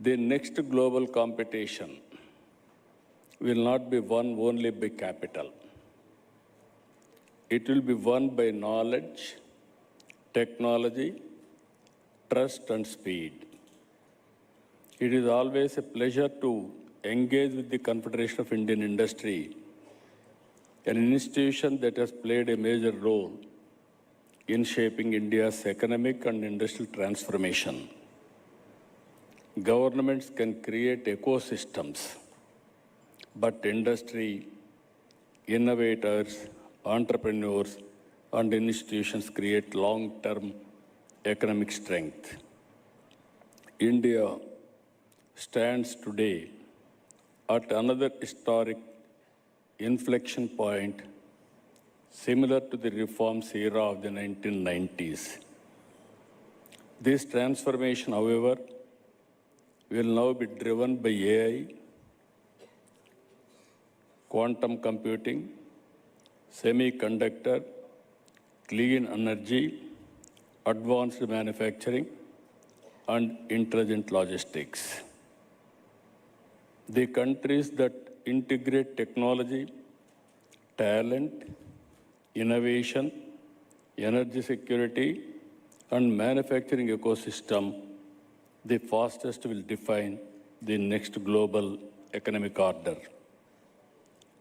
The next global competition will not be won only by capital. It will be won by knowledge, technology, trust and speed. It is always a pleasure to engage with the Confederation of Indian Industry, an institution that has played a major role in shaping India's economic and industrial transformation. Governments can create ecosystems, but industry, innovators, entrepreneurs, and institutions create long-term economic strength. India stands today at another historic inflection point similar to the reforms era of the 1990s. This transformation, however, will now be driven by AI, quantum computing, semiconductor, clean energy, advanced manufacturing, and intelligent logistics. The countries that integrate technology, talent, innovation, energy security, and manufacturing ecosystem, the fastest will define the next global economic order.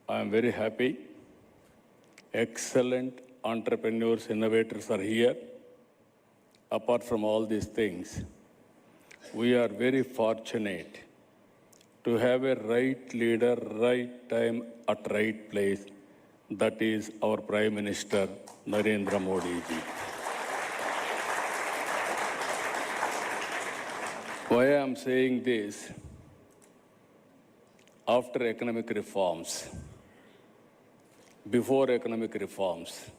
I am very happy. Excellent entrepreneurs, innovators are here. Apart from all these things, we are very fortunate to have a right leader, right time, at right place. That is our Prime Minister, Narendra Modi ji. Why I am saying this? After economic reforms, before economic reforms,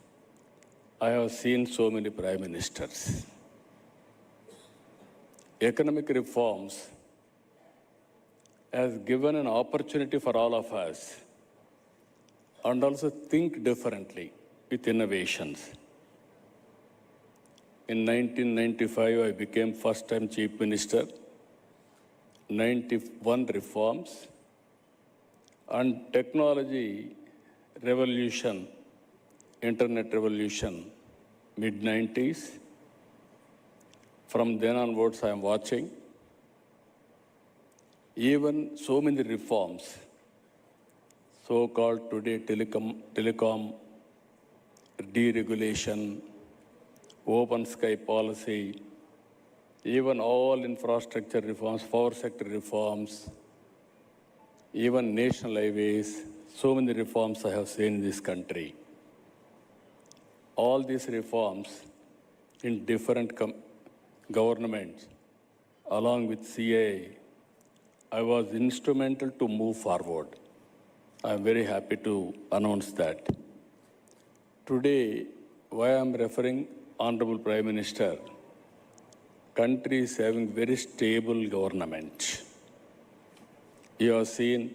I have seen so many prime ministers. Economic reforms has given an opportunity for all of us and also think differently with innovations. In 1995, I became first-time Chief Minister. 91 reforms and technology revolution, internet revolution, mid-90s. From then onwards, I am watching. Even so many reforms, so-called today telecom deregulation, open sky policy, even all infrastructure reforms, power sector reforms, even national highways, so many reforms I have seen in this country. All these reforms in different governments, along with CA, I was instrumental to move forward. I am very happy to announce that. Today, why I am referring Honorable Prime Minister, country is having very stable government. You have seen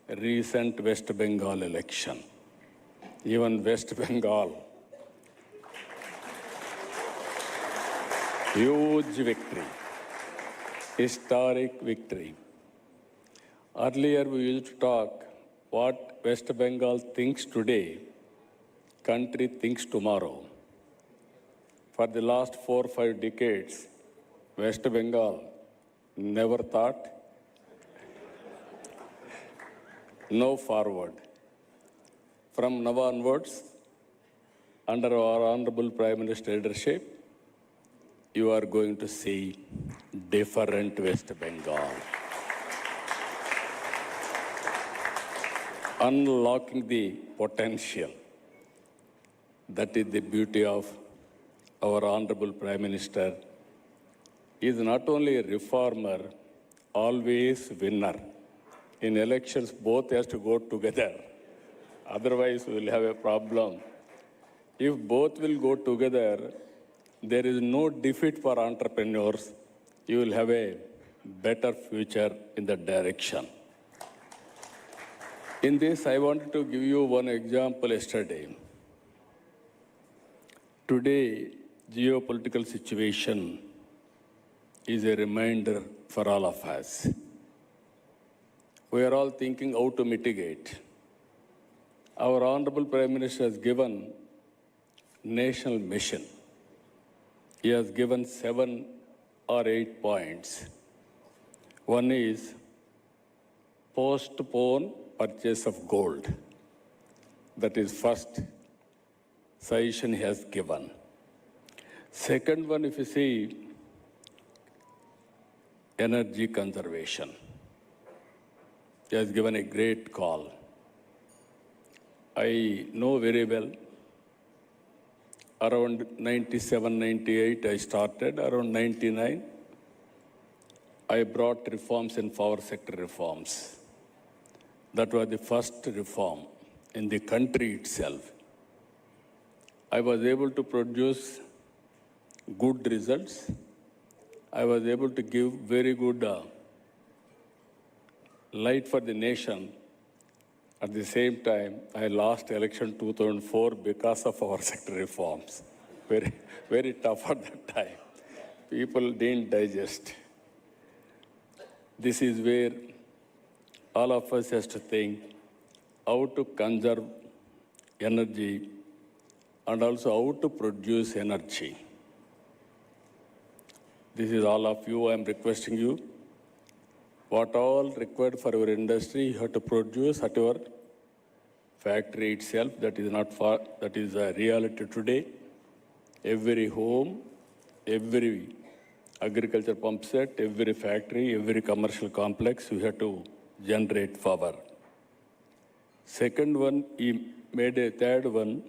recent West Bengal election. Even West Bengal, huge victory, historic victory. Earlier we used to talk what West Bengal thinks today, country thinks tomorrow. For the last 4 or 5 decades, West Bengal never thought, no forward. From now onwards, under our Honorable Prime Minister leadership, you are going to see different West Bengal. Unlocking the potential. That is the beauty of our Honorable Prime Minister. He is not only a reformer, always winner. In elections, both has to go together. Otherwise, we will have a problem. If both will go together, there is no defeat for entrepreneurs. You will have a better future in that direction. In this, I wanted to give you one example yesterday. Today, geopolitical situation is a reminder for all of us. We are all thinking how to mitigate. Our Honorable Prime Minister has given national mission. He has given 7 or 8 points. One is postpone purchase of gold. That is first suggestion he has given. Second one, if you see, energy conservation. He has given a great call. I know very well, around 97, 98 I started, around 99 I brought reforms in power sector reforms. That was the first reform in the country itself. I was able to produce good results. I was able to give very good light for the nation. At the same time, I lost election 2004 because of our sector reforms. Very, very tough at that time. People didn't digest. This is where all of us has to think how to conserve energy and also how to produce energy. This is all of you, I am requesting you. What all required for our industry, you have to produce at your factory itself. That is not far, that is a reality today. Every home, every agriculture pump set, every factory, every commercial complex, we have to generate power. Second one, he made a third one,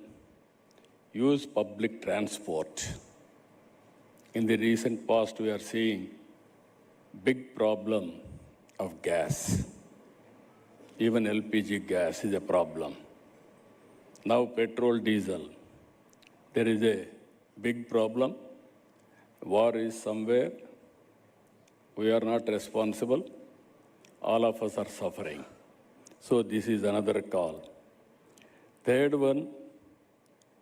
use public transport. In the recent past, we are seeing big problem of gas. Even LPG gas is a problem. Now petrol, diesel, there is a big problem. War is somewhere. We are not responsible. All of us are suffering. So this is another call. Third one,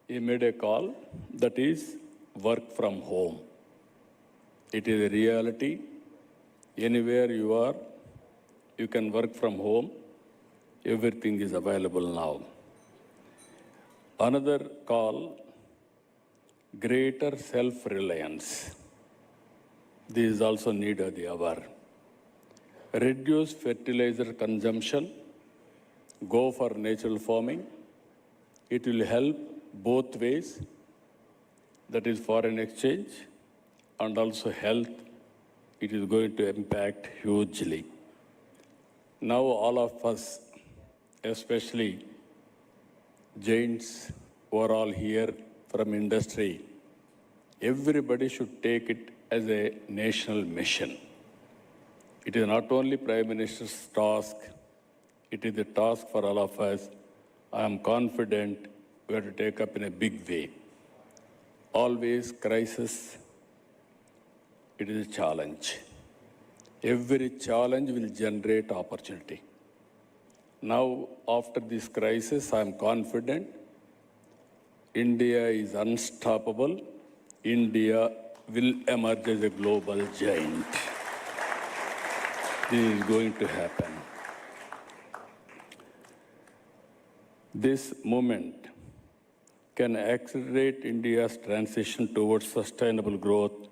he made a call that is work from home. It is a reality. Anywhere you are, you can work from home. Everything is available now. Another call, greater self-reliance. This is also needed of the hour. Reduce fertilizer consumption. Go for natural farming. It will help both ways. That is foreign exchange and also health. It is going to impact hugely. Now all of us, especially giants who are all here from industry, everybody should take it as a national mission. It is not only Prime Minister's task, it is a task for all of us. I am confident we have to take up in a big way. Always crisis, it is a challenge. Every challenge will generate opportunity. Now, after this crisis, I am confident India is unstoppable. India will emerge as a global giant. This is going to happen. This movement can accelerate India's transition towards sustainable growth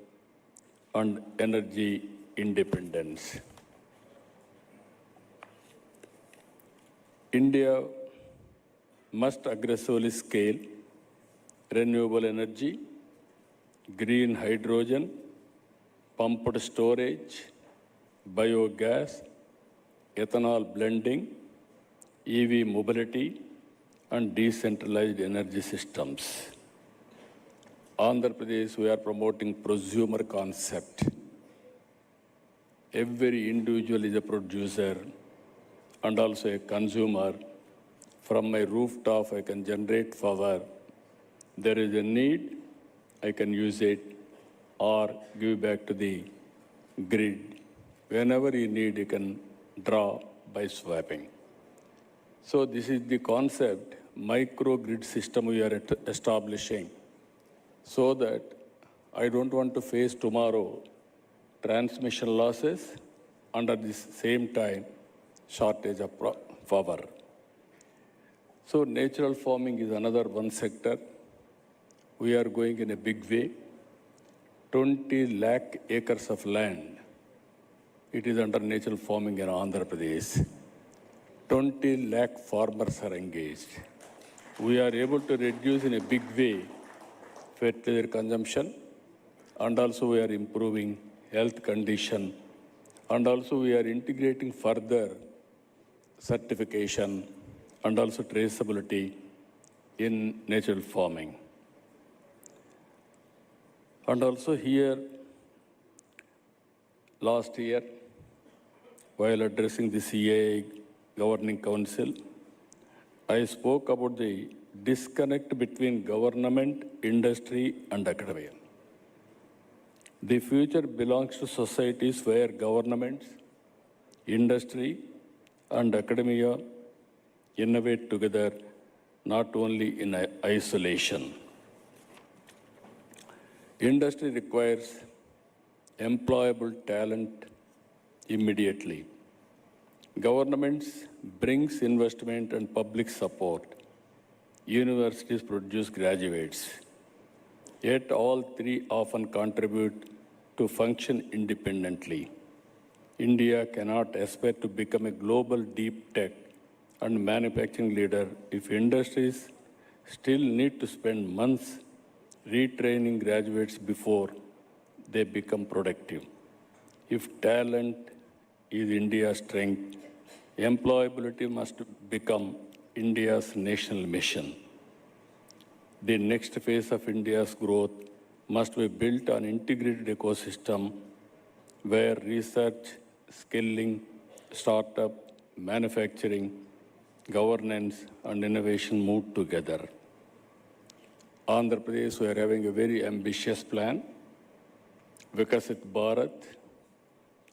and energy independence. India must aggressively scale renewable energy, green hydrogen, pumped storage, biogas, ethanol blending, EV mobility, and decentralized energy systems. Andhra Pradesh, we are promoting prosumer concept. Every individual is a producer and also a consumer. From my rooftop, I can generate power. There is a need, I can use it or give back to the grid. Whenever you need, you can draw by swapping. So this is the concept, microgrid system we are establishing, so that I don't want to face tomorrow transmission losses, and at the same time, shortage of power. So natural farming is another one sector. We are going in a big way. 20 lakh acres of land. It is under natural farming in Andhra Pradesh. 20 lakh farmers are engaged. We are able to reduce in a big way fertilizer consumption, and also we are improving health condition, and also we are integrating further certification and also traceability in natural farming. And also here, last year, while addressing the CAI Governing Council, I spoke about the disconnect between government, industry, and academia. The future belongs to societies where governments, industry, and academia innovate together, not only in isolation. Industry requires employable talent immediately. Governments brings investment and public support. Universities produce graduates. Yet all three often contribute to function independently. India cannot aspire to become a global deep tech and manufacturing leader if industries still need to spend months retraining graduates before they become productive. If talent is India's strength, employability must become India's national mission. The next phase of India's growth must be built on integrated ecosystem where research, skilling, startup, manufacturing, governance, and innovation move together. Andhra Pradesh, we are having a very ambitious plan, Vikasit Bharat.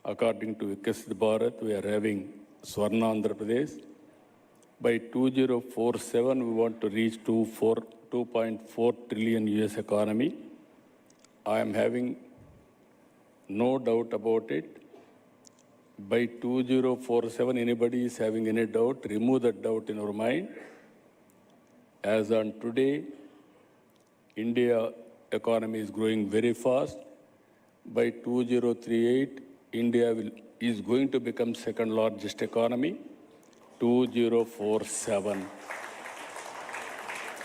According to Vikasit Bharat, we are having Swarna Andhra Pradesh. By 2047, we want to reach 2.4 trillion US economy. I am having no doubt about it. By 2047, anybody is having any doubt, remove that doubt in your mind. As on today, India economy is growing very fast. By 2038, India is going to become second largest economy. 2047,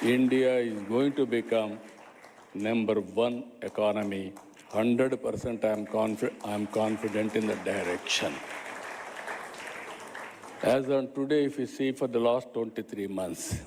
India is going to become number one economy. 100% I am confident in that direction. As on today, if you see for the last 23 months,